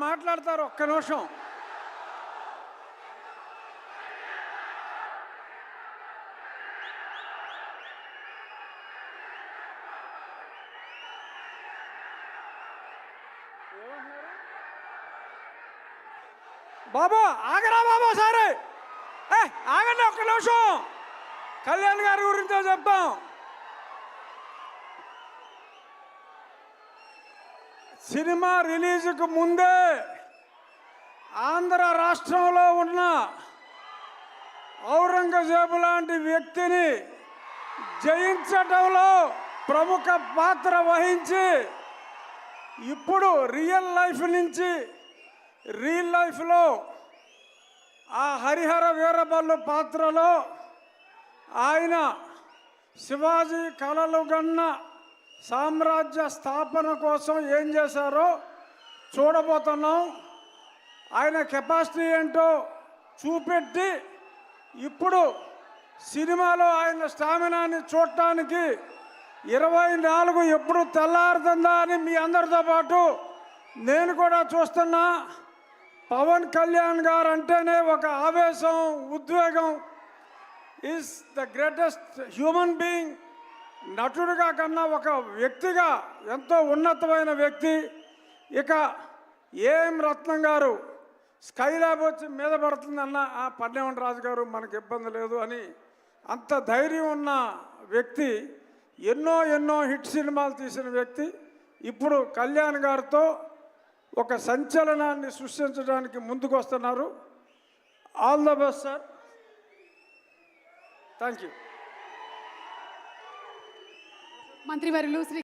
మాట్లాడతారు. ఒక్క నిమిషం. బాబా ఆగరా బాబా, సరే ఆగండి ఒక్క నిమిషం. కళ్యాణ్ గారి గురించో చెప్తాం. సినిమా రిలీజ్కు ముందే ఆంధ్ర రాష్ట్రంలో ఉన్న ఔరంగజేబు లాంటి వ్యక్తిని జయించడంలో ప్రముఖ పాత్ర వహించి ఇప్పుడు రియల్ లైఫ్ నుంచి రియల్ లైఫ్లో ఆ హరిహర వీరబల్లు పాత్రలో ఆయన శివాజీ కలలు గన్న సామ్రాజ్య స్థాపన కోసం ఏం చేశారో చూడబోతున్నాం. ఆయన కెపాసిటీ ఏంటో చూపెట్టి ఇప్పుడు సినిమాలో ఆయన స్టామినాని చూడటానికి 24 ఎప్పుడు తెల్లారుతుందా అని మీ అందరితో పాటు నేను కూడా చూస్తున్నా. పవన్ కళ్యాణ్ గారు అంటేనే ఒక ఆవేశం, ఉద్వేగం. Is the greatest human being. నటుడిగా కన్నా ఒక వ్యక్తిగా ఎంతో ఉన్నతమైన వ్యక్తి. ఇక ఏం రత్నం గారు స్కైలాబ్ వచ్చి మీద పడుతుందన్న పన్నెవన్ రాజు గారు మనకు ఇబ్బంది లేదు అని అంత ధైర్యం ఉన్న వ్యక్తి. ఎన్నో హిట్ సినిమాలు తీసిన వ్యక్తి. ఇప్పుడు కళ్యాణ్ గారితో ఒక సంచలనాన్ని సృష్టించడానికి ముందుకు వస్తున్నారు. All the best sir. Thank you. మంత్రివర్యులు శ్రీ